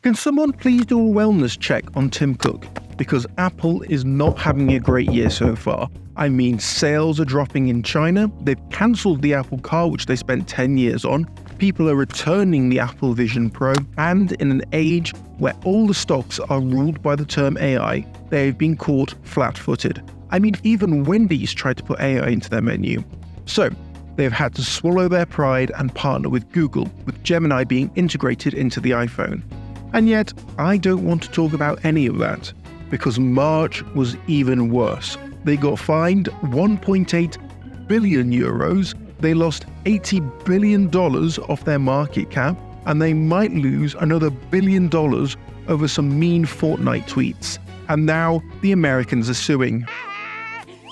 Can someone please do a wellness check on Tim Cook? Because Apple is not having a great year so far. I mean, sales are dropping in China, they've cancelled the Apple Car which they spent 10 years on, people are returning the Apple Vision Pro, and in an age where all the stocks are ruled by the term AI, they've been caught flat-footed. I mean, even Wendy's tried to put AI into their menu. So, they've had to swallow their pride and partner with Google, with Gemini being integrated into the iPhone. And yet, I don't want to talk about any of that, because March was even worse. They got fined 1.8 billion euros, they lost $80 billion off their market cap, and they might lose another $1 billion over some mean Fortnite tweets. And now, the Americans are suing.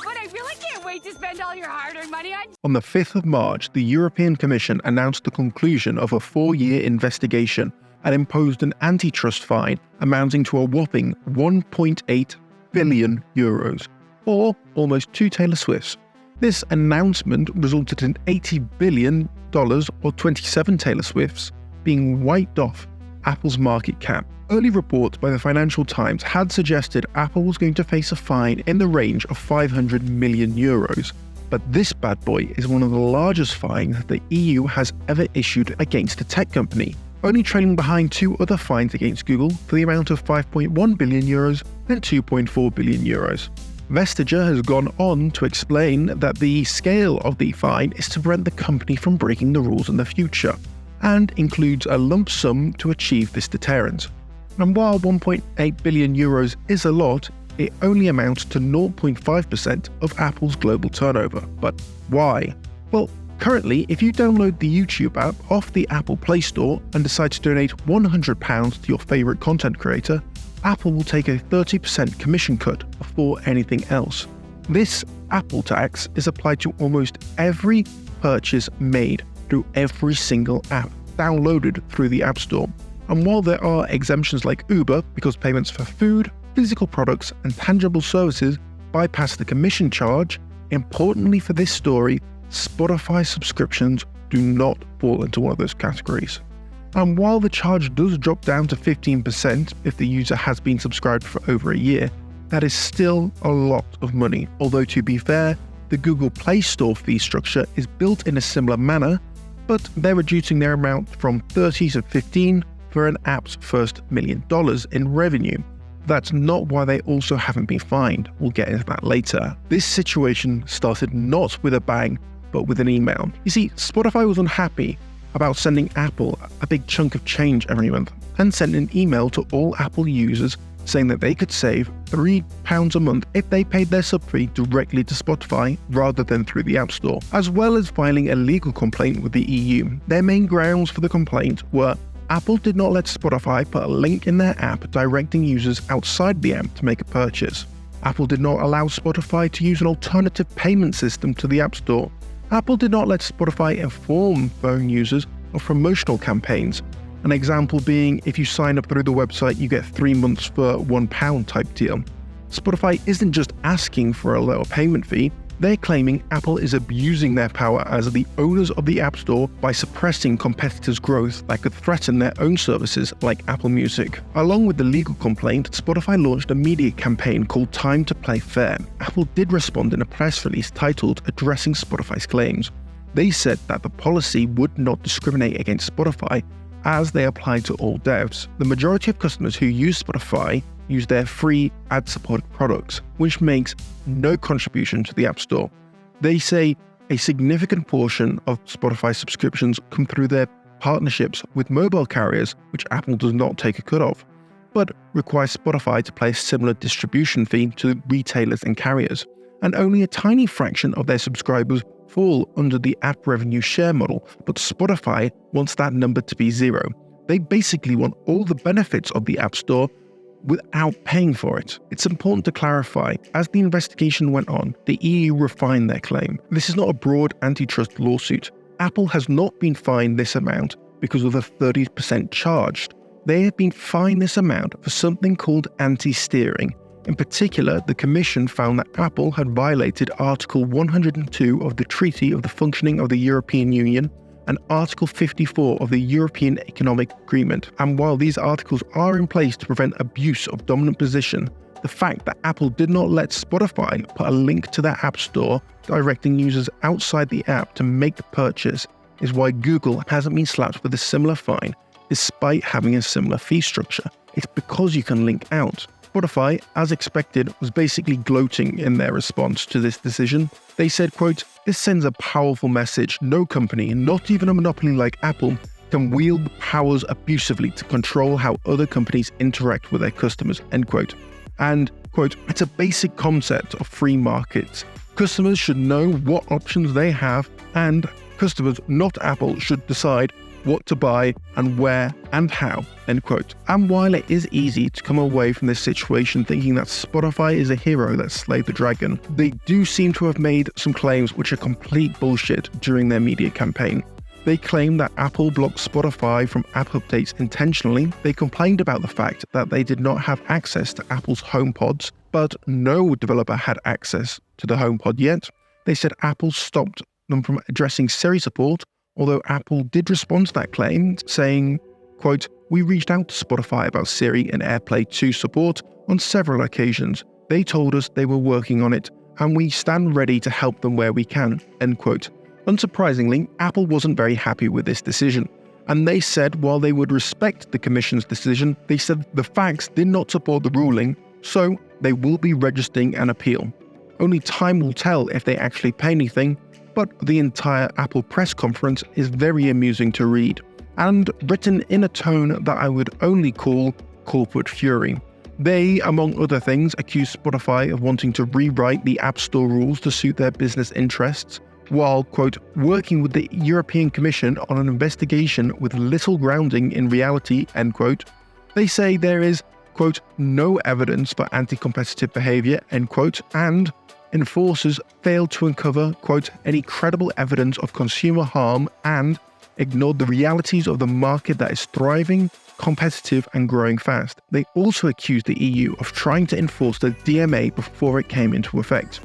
But I really can't wait to spend all your hard-earned money On the 5th of March, the European Commission announced the conclusion of a 4-year investigation and imposed an antitrust fine amounting to a whopping 1.8 billion euros, or almost 2 Taylor Swifts. This announcement resulted in $80 billion, or 27 Taylor Swifts, being wiped off Apple's market cap. Early reports by the Financial Times had suggested Apple was going to face a fine in the range of 500 million euros. But this bad boy is one of the largest fines the EU has ever issued against a tech company, only trailing behind 2 other fines against Google for the amount of 5.1 billion euros and 2.4 billion euros. Vestager has gone on to explain that the scale of the fine is to prevent the company from breaking the rules in the future, and includes a lump sum to achieve this deterrent. And while 1.8 billion euros is a lot, it only amounts to 0.5% of Apple's global turnover. But why? Well, currently, if you download the YouTube app off the Apple Play Store and decide to donate £100 to your favourite content creator, Apple will take a 30% commission cut before anything else. This Apple tax is applied to almost every purchase made through every single app downloaded through the App Store. And while there are exemptions like Uber, because payments for food, physical products, and tangible services bypass the commission charge, importantly for this story, Spotify subscriptions do not fall into one of those categories. And while the charge does drop down to 15% if the user has been subscribed for over a year, that is still a lot of money. Although to be fair, the Google Play Store fee structure is built in a similar manner, but they're reducing their amount from 30 to 15 for an app's first $1 million in revenue. That's not why they also haven't been fined. We'll get into that later. This situation started not with a bang, but with an email. You see, Spotify was unhappy about sending Apple a big chunk of change every month, and sent an email to all Apple users saying that they could save £3 a month if they paid their sub fee directly to Spotify rather than through the App Store, as well as filing a legal complaint with the EU. Their main grounds for the complaint were Apple did not let Spotify put a link in their app directing users outside the app to make a purchase. Apple did not allow Spotify to use an alternative payment system to the App Store. Apple did not let Spotify inform phone users of promotional campaigns, an example being if you sign up through the website you get 3 months for £1 type deal. Spotify isn't just asking for a lower payment fee, they're claiming Apple is abusing their power as the owners of the App Store by suppressing competitors' growth that could threaten their own services like Apple Music. Along with the legal complaint, Spotify launched a media campaign called Time to Play Fair. Apple did respond in a press release titled Addressing Spotify's Claims. They said that the policy would not discriminate against Spotify as they apply to all devs. The majority of customers who use Spotify use their free ad-supported products, which makes no contribution to the App Store. They say a significant portion of Spotify subscriptions come through their partnerships with mobile carriers, which Apple does not take a cut of, but requires Spotify to pay a similar distribution fee to retailers and carriers. And only a tiny fraction of their subscribers fall under the app revenue share model, but Spotify wants that number to be 0. They basically want all the benefits of the App Store without paying for it. It's important to clarify, as the investigation went on, the EU refined their claim. This is not a broad antitrust lawsuit. Apple has not been fined this amount because of the 30% charged. They have been fined this amount for something called anti-steering. In particular, the Commission found that Apple had violated Article 102 of the Treaty of the Functioning of the European Union and Article 54 of the European Economic Agreement. And while these articles are in place to prevent abuse of dominant position, the fact that Apple did not let Spotify put a link to their App Store directing users outside the app to make the purchase is why Google hasn't been slapped with a similar fine despite having a similar fee structure. It's because you can link out. Spotify, as expected, was basically gloating in their response to this decision. They said, quote, "This sends a powerful message. No company, not even a monopoly like Apple, can wield the powers abusively to control how other companies interact with their customers," end quote. And, quote, "It's a basic concept of free markets. Customers should know what options they have, and customers, not Apple, should decide what to buy and where and how," end quote. And while it is easy to come away from this situation thinking that Spotify is a hero that slayed the dragon, they do seem to have made some claims which are complete bullshit during their media campaign. They claim that Apple blocked Spotify from app updates intentionally. They complained about the fact that they did not have access to Apple's HomePods, but no developer had access to the HomePod yet. They said Apple stopped them from addressing Siri support, although Apple did respond to that claim, saying, quote, "We reached out to Spotify about Siri and AirPlay 2 support on several occasions. They told us they were working on it, and we stand ready to help them where we can," end quote. Unsurprisingly, Apple wasn't very happy with this decision, and they said while they would respect the Commission's decision, they said the facts did not support the ruling, so they will be registering an appeal. Only time will tell if they actually pay anything, but the entire Apple press conference is very amusing to read, and written in a tone that I would only call corporate fury. They, among other things, accuse Spotify of wanting to rewrite the App Store rules to suit their business interests, while, quote, "working with the European Commission on an investigation with little grounding in reality," end quote. They say there is, quote, "no evidence for anti-competitive behavior," end quote, and enforcers failed to uncover, quote, "any credible evidence of consumer harm," and ignored the realities of the market that is thriving, competitive, and growing fast. They also accused the EU of trying to enforce the DMA before it came into effect.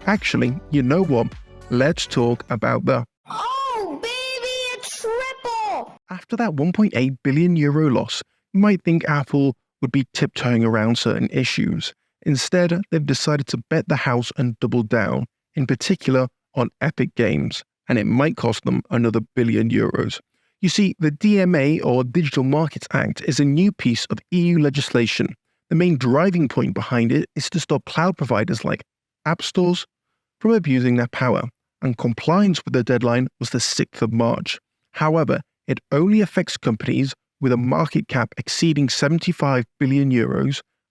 Actually, you know what? Let's talk about the Oh, baby, a triple! After that €1.8 billion loss, you might think Apple would be tiptoeing around certain issues. Instead, they've decided to bet the house and double down, in particular on Epic Games, and it might cost them another €1 billion. You see, the DMA, or Digital Markets Act, is a new piece of EU legislation. The main driving point behind it is to stop cloud providers like app stores from abusing their power, and compliance with the deadline was the 6th of March. However, it only affects companies with a market cap exceeding €75 billion,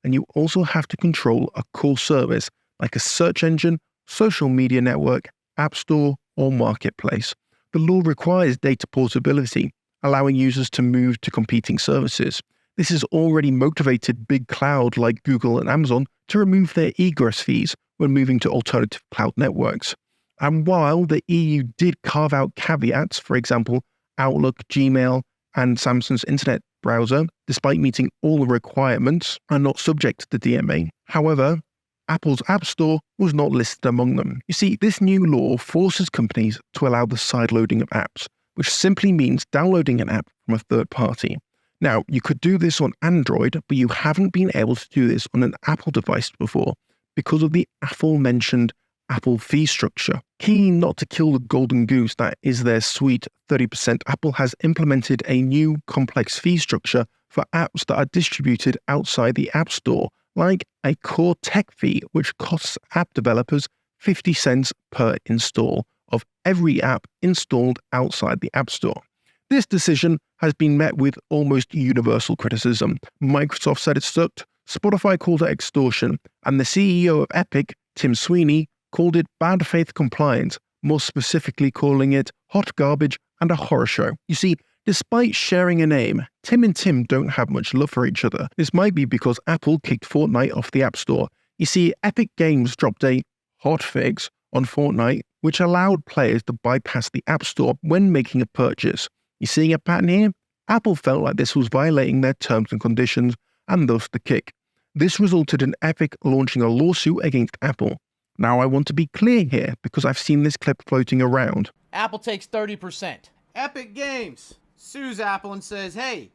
and you also have to control a core service like a search engine, social media network, app store, or marketplace. The law requires data portability, allowing users to move to competing services. This has already motivated big cloud like Google and Amazon to remove their egress fees when moving to alternative cloud networks. And while the EU did carve out caveats, for example, Outlook, Gmail, and Samsung's internet browser, despite meeting all the requirements, are not subject to the DMA. However, Apple's App Store was not listed among them. You see, this new law forces companies to allow the sideloading of apps, which simply means downloading an app from a third party. Now, you could do this on Android, but you haven't been able to do this on an Apple device before because of the aforementioned Apple fee structure. Keen not to kill the golden goose that is their sweet 30%, Apple has implemented a new complex fee structure for apps that are distributed outside the App Store, like a core tech fee which costs app developers 50 cents per install of every app installed outside the App Store. This decision has been met with almost universal criticism. Microsoft said it sucked, Spotify called it extortion, and the CEO of Epic, Tim Sweeney, called it bad faith compliance, more specifically calling it hot garbage and a horror show. You see, despite sharing a name, Tim and Tim don't have much love for each other. This might be because Apple kicked Fortnite off the App Store. You see, Epic Games dropped a hotfix on Fortnite, which allowed players to bypass the App Store when making a purchase. You seeing a pattern here? Apple felt like this was violating their terms and conditions, and thus the kick. This resulted in Epic launching a lawsuit against Apple. Now I want to be clear here because I've seen this clip floating around. Apple takes 30%. Epic Games sues Apple and says, hey,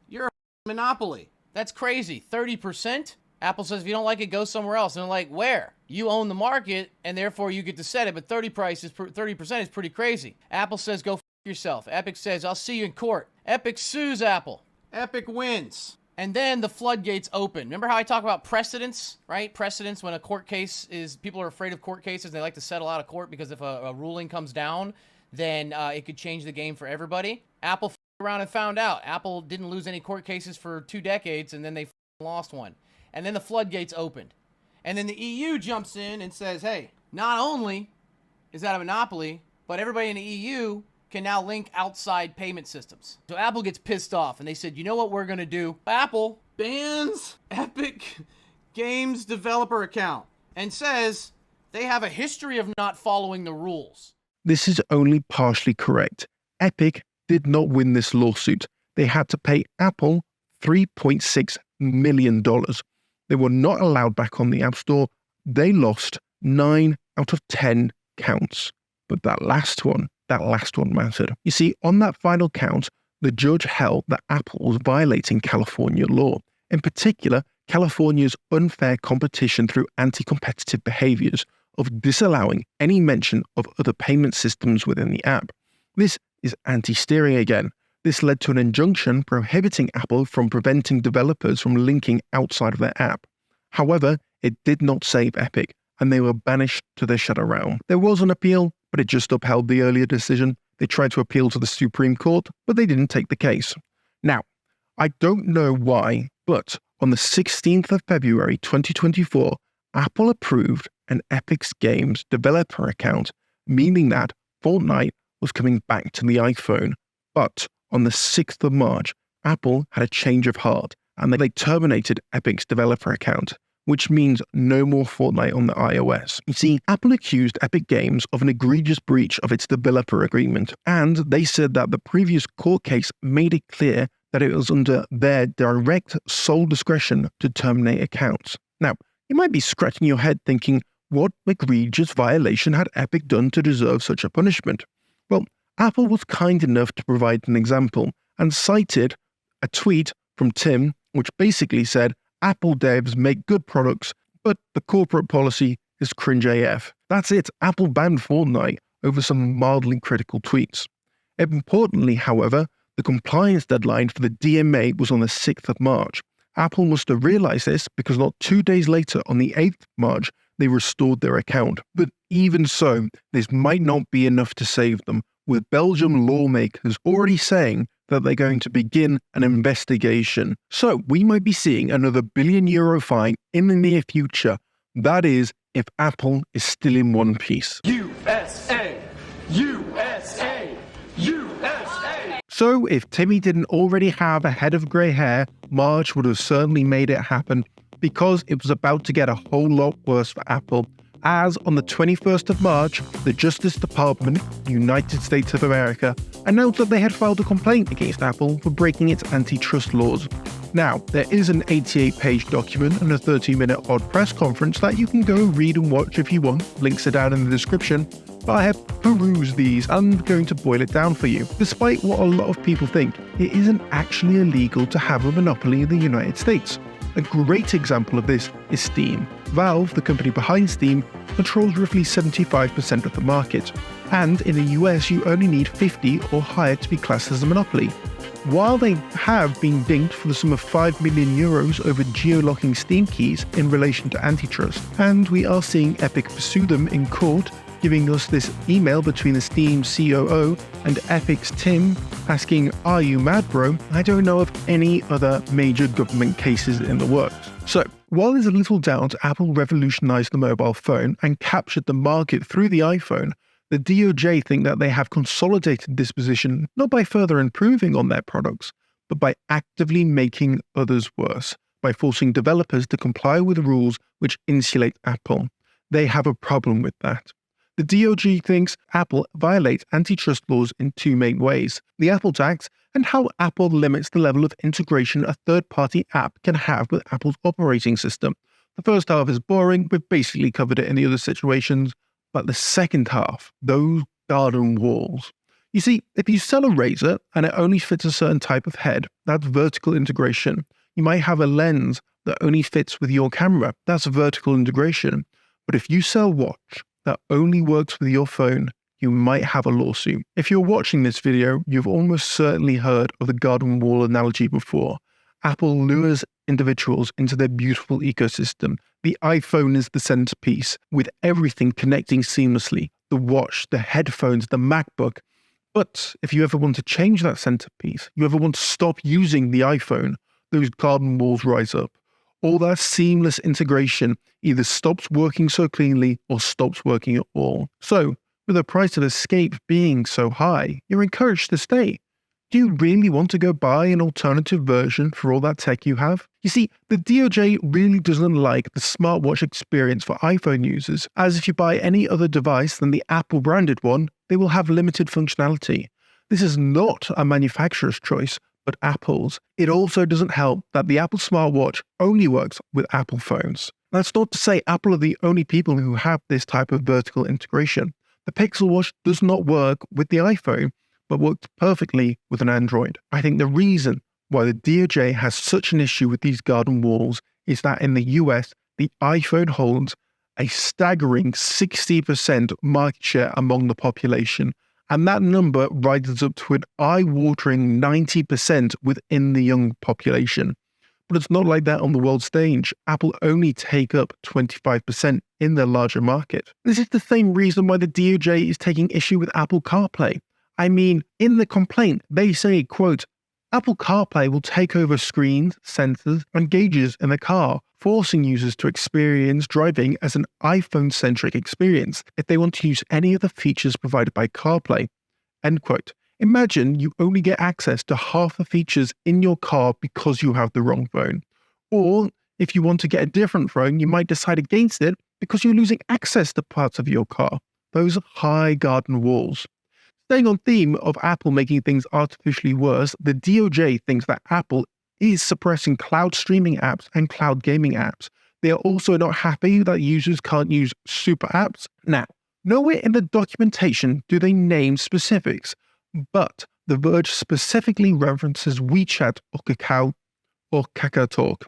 you're a monopoly. That's crazy. 30%? Apple says, if you don't like it, go somewhere else. And they're like, where? You own the market, and therefore you get to set it, but 30% is pretty crazy. Apple says, go f*** yourself. Epic says, I'll see you in court. Epic sues Apple. Epic wins. And then the floodgates open. Remember how I talk about precedents, right? Precedents when a court case is, people are afraid of court cases. They like to settle out of court because if a ruling comes down, then it could change the game for everybody. Apple around and found out. Apple didn't lose any court cases for 2 decades, and then they lost one. And then the floodgates opened. And then the EU jumps in and says, hey, not only is that a monopoly, but everybody in the EU can now link outside payment systems. So Apple gets pissed off, and they said, you know what we're going to do? Apple bans Epic Games developer account and says they have a history of not following the rules. This is only partially correct. Epic did not win this lawsuit. They had to pay Apple $3.6 million. They were not allowed back on the App Store. They lost 9 out of 10 counts. But that last one mattered. You see, on that final count, the judge held that Apple was violating California law, in particular, California's unfair competition through anti-competitive behaviors of disallowing any mention of other payment systems within the app. This is anti-steering again. This led to an injunction prohibiting Apple from preventing developers from linking outside of their app. However, it did not save Epic, and they were banished to their shadow realm. There was an appeal, but it just upheld the earlier decision. They tried to appeal to the Supreme Court, but they didn't take the case. Now, I don't know why, but on the 16th of February 2024, Apple approved an Epic Games developer account, meaning that Fortnite was coming back to the iPhone. But on the 6th of March, Apple had a change of heart, and they terminated Epic's developer account, which means no more Fortnite on the iOS. You see, Apple accused Epic Games of an egregious breach of its developer agreement, and they said that the previous court case made it clear that it was under their direct sole discretion to terminate accounts. Now, you might be scratching your head thinking, what egregious violation had Epic done to deserve such a punishment? Well, Apple was kind enough to provide an example and cited a tweet from Tim, which basically said, Apple devs make good products, but the corporate policy is cringe AF. That's it. Apple banned Fortnite over some mildly critical tweets. Importantly, however, the compliance deadline for the DMA was on the 6th of March. Apple must have realized this because not 2 days later, on the 8th of March, they restored their account. But even so, this might not be enough to save them, with Belgium lawmakers already saying that they're going to begin an investigation. So we might be seeing another €1 billion fine in the near future. That is, if Apple is still in one piece. USA! USA! USA! So if Timmy didn't already have a head of grey hair, March would have certainly made it happen, because it was about to get a whole lot worse for Apple, as on the 21st of March, the Justice Department, United States of America, announced that they had filed a complaint against Apple for breaking its antitrust laws. Now, there is an 88-page document and a 30-minute odd press conference that you can go read and watch if you want. Links are down in the description. But I have perused these and I'm going to boil it down for you. Despite what a lot of people think, it isn't actually illegal to have a monopoly in the United States. A great example of this is Steam. Valve, the company behind Steam, controls roughly 75% of the market, and in the US you only need 50 or higher to be classed as a monopoly. While they have been dinged for the sum of €5 million over geo-locking Steam keys in relation to antitrust, and we are seeing Epic pursue them in court, giving us this email between the Steam COO and Epic's Tim asking, "Are you mad, bro?" I don't know of any other major government cases in the works. So, while there's a little doubt Apple revolutionized the mobile phone and captured the market through the iPhone, the DOJ think that they have consolidated this position not by further improving on their products, but by actively making others worse, by forcing developers to comply with rules which insulate Apple. They have a problem with that. The DOJ thinks Apple violates antitrust laws in 2 main ways: the Apple tax and how Apple limits the level of integration a third-party app can have with Apple's operating system. The first half is boring, we've basically covered it in the other situations, but the second half, those garden walls. You see, if you sell a razor and it only fits a certain type of head, that's vertical integration. You might have a lens that only fits with your camera, that's vertical integration. But if you sell a watch that only works with your phone, you might have a lawsuit. If you're watching this video, you've almost certainly heard of the garden wall analogy before. Apple lures individuals into their beautiful ecosystem. The iPhone is the centerpiece, with everything connecting seamlessly. The watch, the headphones, the MacBook. But if you ever want to change that centerpiece, you ever want to stop using the iPhone, those garden walls rise up. All that seamless integration either stops working so cleanly or stops working at all. So, with the price of escape being so high, you're encouraged to stay. Do you really want to go buy an alternative version for all that tech you have? You see, the DOJ really doesn't like the smartwatch experience for iPhone users, as if you buy any other device than the Apple branded one, they will have limited functionality. This is not a manufacturer's choice, but Apple's. It also doesn't help that the Apple smartwatch only works with Apple phones. That's not to say Apple are the only people who have this type of vertical integration. The Pixel Watch does not work with the iPhone, but works perfectly with an Android. I think the reason why the DOJ has such an issue with these garden walls is that in the US, the iPhone holds a staggering 60% market share among the population, and that number rises up to an eye-watering 90% within the young population. But it's not like that on the world stage. Apple only take up 25% in their larger market. This is the same reason why the DOJ is taking issue with Apple CarPlay. I mean, in the complaint, they say, quote, Apple CarPlay will take over screens, sensors, and gauges in the car, forcing users to experience driving as an iPhone-centric experience if they want to use any of the features provided by CarPlay. End quote. Imagine you only get access to half the features in your car because you have the wrong phone. Or, if you want to get a different phone, you might decide against it because you're losing access to parts of your car. Those high garden walls. Staying on theme of Apple making things artificially worse, the DOJ thinks that Apple is suppressing cloud streaming apps and cloud gaming apps. They are also not happy that users can't use super apps. Now, nowhere in the documentation do they name specifics, but The Verge specifically references WeChat or KakaoTalk.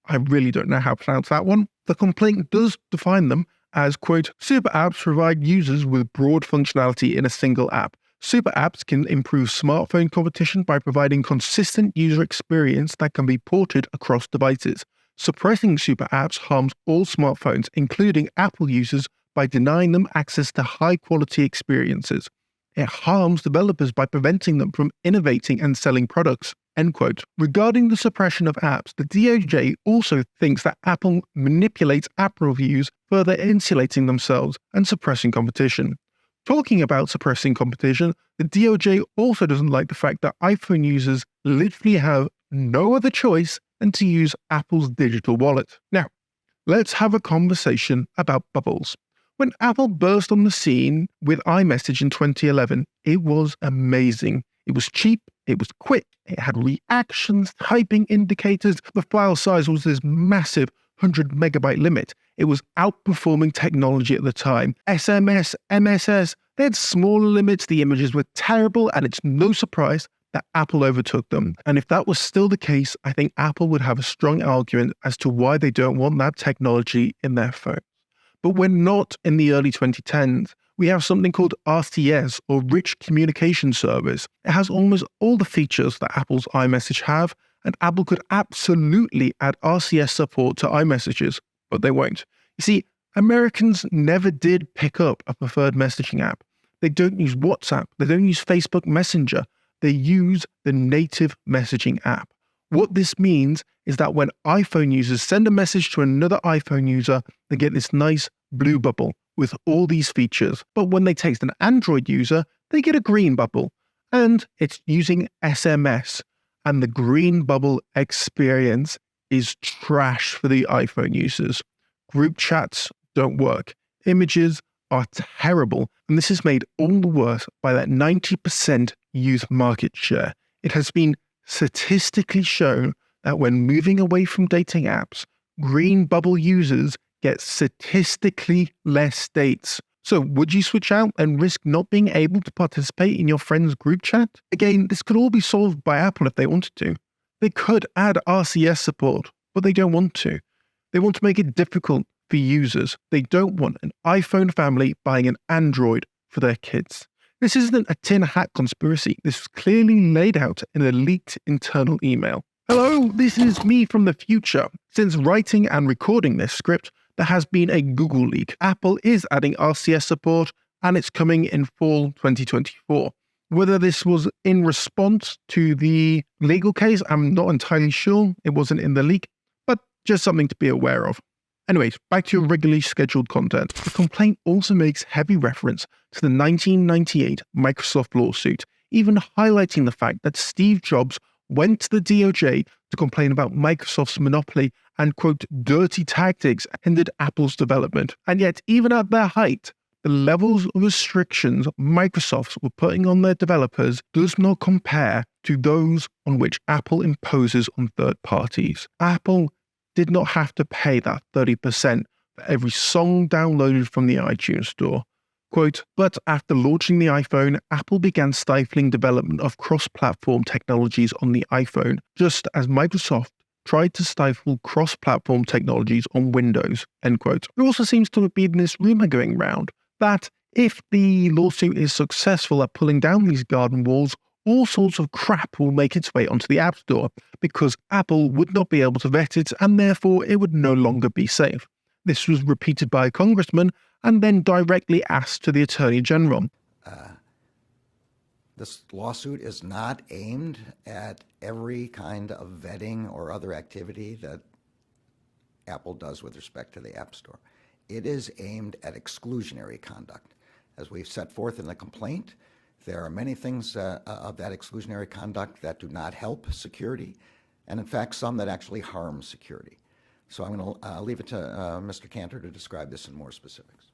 I really don't know how to pronounce that one. The complaint does define them as, quote, super apps provide users with broad functionality in a single app. Super apps can improve smartphone competition by providing consistent user experience that can be ported across devices. Suppressing super apps harms all smartphones, including Apple users, by denying them access to high-quality experiences. It harms developers by preventing them from innovating and selling products. End quote. Regarding the suppression of apps, the DOJ also thinks that Apple manipulates app reviews, further insulating themselves and suppressing competition. Talking about suppressing competition, the DOJ also doesn't like the fact that iPhone users literally have no other choice than to use Apple's digital wallet. Now, let's have a conversation about bubbles. When Apple burst on the scene with iMessage in 2011, it was amazing. It was cheap, it was quick, it had reactions, typing indicators, the file size was this massive 100 megabyte limit. It was outperforming technology at the time. SMS, MSS, they had smaller limits, the images were terrible, and it's no surprise that Apple overtook them. And if that was still the case, I think Apple would have a strong argument as to why they don't want that technology in their phone. But we're not in the early 2010s. We have something called RCS, or Rich Communication Service. It has almost all the features that Apple's iMessage have, and Apple could absolutely add RCS support to iMessages, but they won't. You see, Americans never did pick up a preferred messaging app. They don't use WhatsApp, they don't use Facebook Messenger, they use the native messaging app. What this means is that when iPhone users send a message to another iPhone user, they get this nice blue bubble with all these features. But when they text an Android user, they get a green bubble. And it's using SMS. And the green bubble experience is trash for the iPhone users. Group chats don't work. Images are terrible. And this is made all the worse by that 90% youth market share. It has been statistically shown that when moving away from dating apps, green bubble users get statistically less dates. So would you switch out and risk not being able to participate in your friend's group chat? Again, this could all be solved by Apple if they wanted to. They could add RCS support, but they don't want to. They want to make it difficult for users. They don't want an iPhone family buying an Android for their kids. This isn't a tin hat conspiracy. This was clearly laid out in a leaked internal email. Hello, this is me from the future. Since writing and recording this script, there has been a Google leak. Apple is adding RCS support and it's coming in fall 2024. Whether this was in response to the legal case, I'm not entirely sure. It wasn't in the leak, but just something to be aware of. Anyways, back to your regularly scheduled content. The complaint also makes heavy reference to the 1998 Microsoft lawsuit, even highlighting the fact that Steve Jobs went to the DOJ to complain about Microsoft's monopoly and, quote, dirty tactics hindered Apple's development. And yet, even at their height, the levels of restrictions Microsoft were putting on their developers does not compare to those on which Apple imposes on third parties. Apple did not have to pay that 30% for every song downloaded from the iTunes store. Quote, but after launching the iPhone, Apple began stifling development of cross-platform technologies on the iPhone, just as Microsoft tried to stifle cross-platform technologies on Windows, end quote. There also seems to have been this rumor going round that if the lawsuit is successful at pulling down these garden walls, all sorts of crap will make its way onto the App Store because Apple would not be able to vet it and therefore it would no longer be safe. This was repeated by a congressman and then directly asked to the Attorney General. This lawsuit is not aimed at every kind of vetting or other activity that Apple does with respect to the App Store. It is aimed at exclusionary conduct. As we've set forth in the complaint, there are many things of that exclusionary conduct that do not help security, and in fact, some that actually harm security. So I'm going to leave it to Mr. Cantor to describe this in more specifics.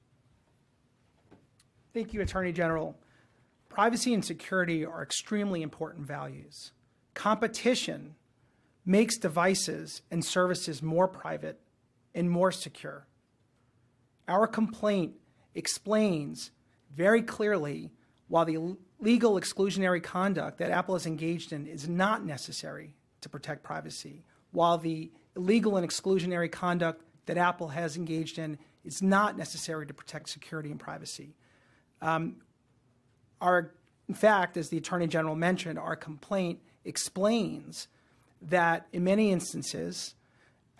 Thank you, Attorney General. Privacy and security are extremely important values. Competition makes devices and services more private and more secure. Our complaint explains very clearly why the legal exclusionary conduct that Apple has engaged in is not necessary to protect privacy, while the illegal and exclusionary conduct that Apple has engaged in is not necessary to protect security and privacy. In fact, as the Attorney General mentioned, our complaint explains that in many instances,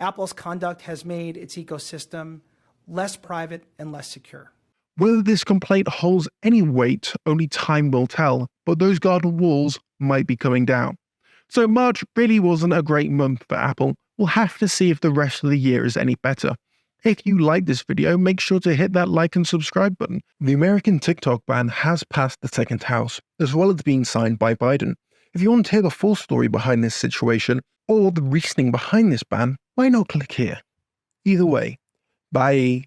Apple's conduct has made its ecosystem less private and less secure. Whether this complaint holds any weight, only time will tell, but those garden walls might be coming down. So March really wasn't a great month for Apple. We'll have to see if the rest of the year is any better. If you like this video, make sure to hit that like and subscribe button. The American TikTok ban has passed the second house, as well as being signed by Biden. If you want to hear the full story behind this situation, or the reasoning behind this ban, why not click here? Either way, bye.